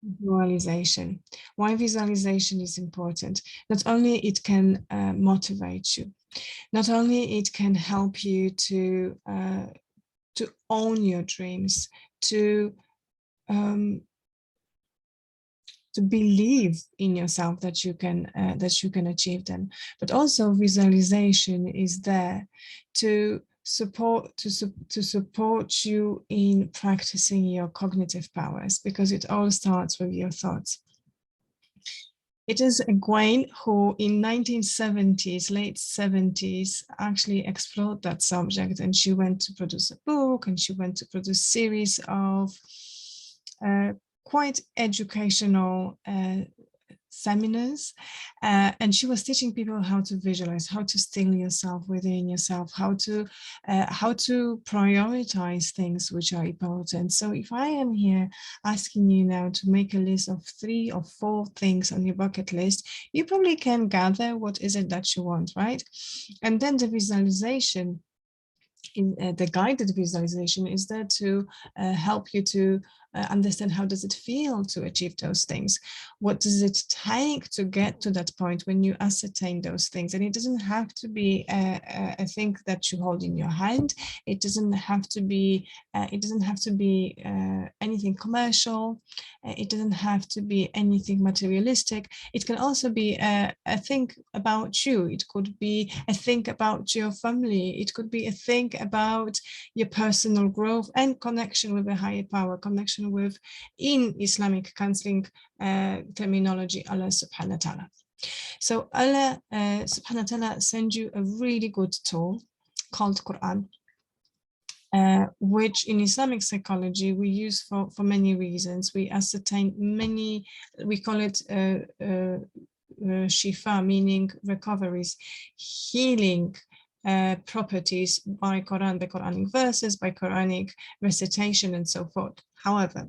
Visualization. Why visualization is important? Not only it can motivate you, not only it can help you to own your dreams, um, to believe in yourself that you can achieve them, but also visualization is there to support you in practicing your cognitive powers, because it all starts with your thoughts. It is Gwen who in 1970s, late 70s, actually explored that subject, and she went to produce a book, and she went to produce series of quite educational seminars, and she was teaching people how to visualize, how to still yourself within yourself, how to prioritize things which are important. So if I am here asking you now to make a list of 3 or 4 things on your bucket list, you probably can gather what is it that you want, right? And then the visualization, in the guided visualization, is there to help you to understand how does it feel to achieve those things. What does it take to get to that point when you ascertain those things? And it doesn't have to be a thing that you hold in your hand. It doesn't have to be anything commercial. It doesn't have to be anything materialistic. It can also be a thing about you. It could be a thing about your family. It could be a thing about your personal growth and connection with a higher power, connection with, in Islamic counseling terminology, Allah subhanahu wa ta'ala. So Allah subhanahu wa ta'ala sends you a really good tool called Quran, which in Islamic psychology we use for many reasons. We ascertain many, we call it shifa, meaning recoveries, healing properties by Quran, by Quranic verses, by Quranic recitation, and so forth. However,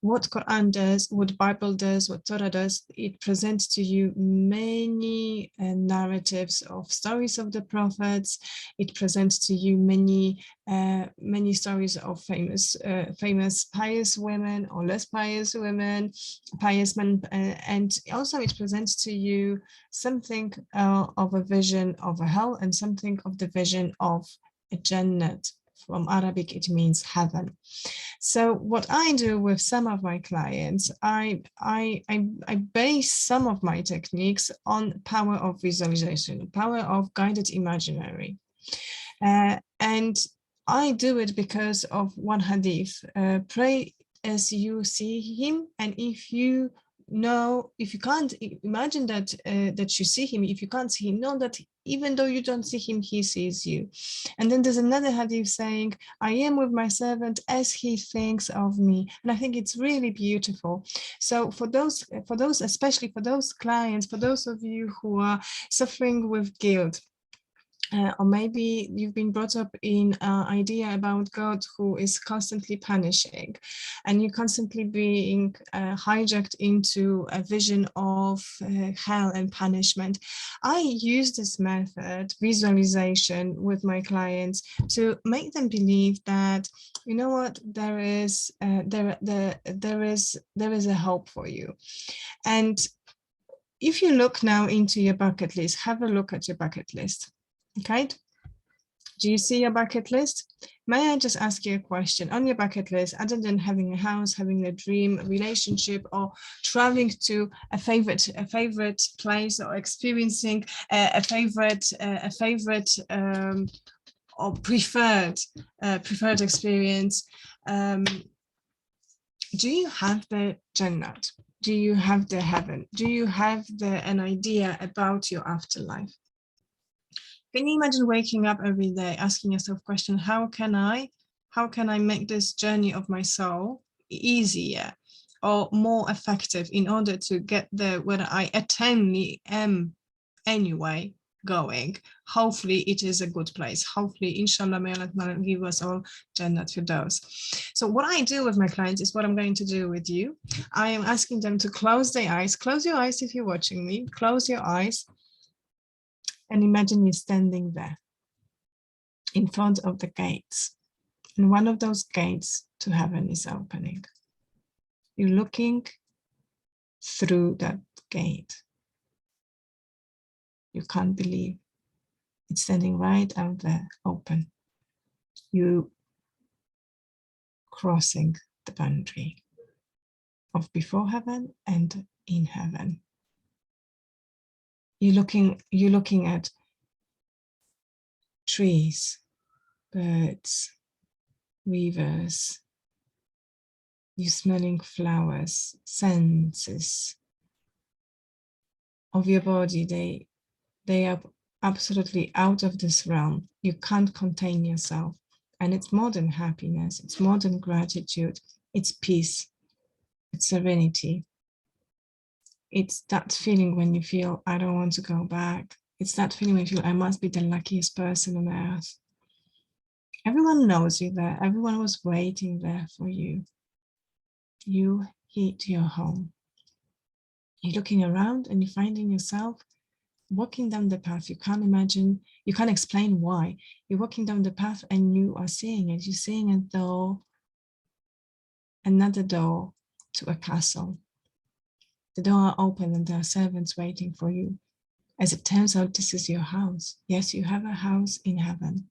what Quran does, what Bible does, what Torah does, it presents to you many narratives of stories of the prophets. It presents to you many stories of famous pious women or less pious women, pious men, and also it presents to you something of a vision of a hell and something of the vision of a Jannat. From Arabic, it means heaven. So what I do with some of my clients, I base some of my techniques on power of visualization, power of guided imaginary. And I do it because of one hadith, pray as you see him, and if you can't imagine that that you see him, if you can't see him, know that even though you don't see him, he sees you. And then there's another hadith saying, I am with my servant as he thinks of me. And I think it's really beautiful. So for those, especially for those clients, for those of you who are suffering with guilt, or maybe you've been brought up in an idea about God who is constantly punishing, and you're constantly being hijacked into a vision of hell and punishment. I use this method, visualization, with my clients to make them believe that, you know what, there is a hope for you. And if you look now into your bucket list, have a look at your bucket list. Okay, do you see your bucket list? May I just ask you a question? On your bucket list, other than having a house, having a dream, a relationship, or traveling to a favorite place, or experiencing a favorite or preferred experience, do you have the Jannat? Do you have the heaven? Do you have an idea about your afterlife? Can you imagine waking up every day asking yourself the question, how can I make this journey of my soul easier or more effective in order to get there where I eternally am anyway going? Hopefully it is a good place. Hopefully, inshallah, may Allah give us all Jannat Firdaus. So what I do with my clients is what I'm going to do with you. I am asking them to close their eyes. Close your eyes if you're watching me. Close your eyes. And imagine you're standing there in front of the gates, and one of those gates to heaven is opening. You're looking through that gate. You can't believe it's standing right out there, open. You crossing the boundary of before heaven and in heaven. You're looking at trees, birds, rivers. You're smelling flowers, senses of your body. They are absolutely out of this realm. You can't contain yourself. And it's more than happiness. It's more than gratitude. It's peace. It's serenity. It's that feeling when you feel, I don't want to go back. It's that feeling when you feel, I must be the luckiest person on earth. Everyone knows you there. Everyone was waiting there for you. You hit your home. You're looking around and you're finding yourself walking down the path. You can't imagine, you can't explain why. You're walking down the path and you are seeing it. You're seeing a door, another door to a castle. The door are open and there are servants waiting for you. As it turns out, this is your house. Yes, you have a house in heaven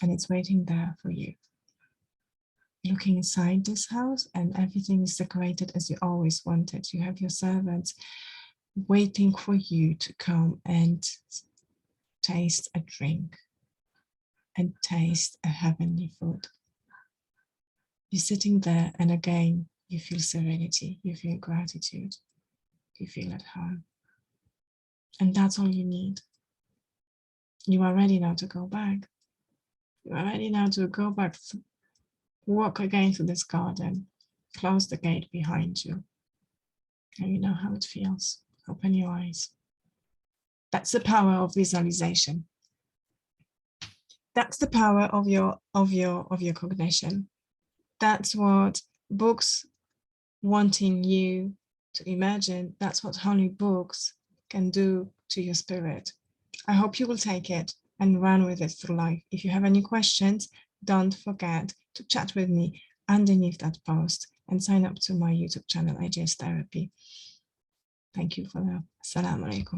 and it's waiting there for you. Looking inside this house and everything is decorated as you always wanted. You have your servants waiting for you to come and taste a drink and taste a heavenly food. You're sitting there and again, you feel serenity, you feel gratitude, you feel at home. And that's all you need. You are ready now to go back. You are ready now to go back, walk again through this garden, close the gate behind you. And you know how it feels. Open your eyes. That's the power of visualization. That's the power of your cognition. That's what books wanting you to imagine. That's what holy books can do to your spirit. I hope you will take it and run with it through life. If you have any questions, don't forget to chat with me underneath that post and sign up to my YouTube channel, IGS Therapy. Thank you for now. Assalamu alaikum.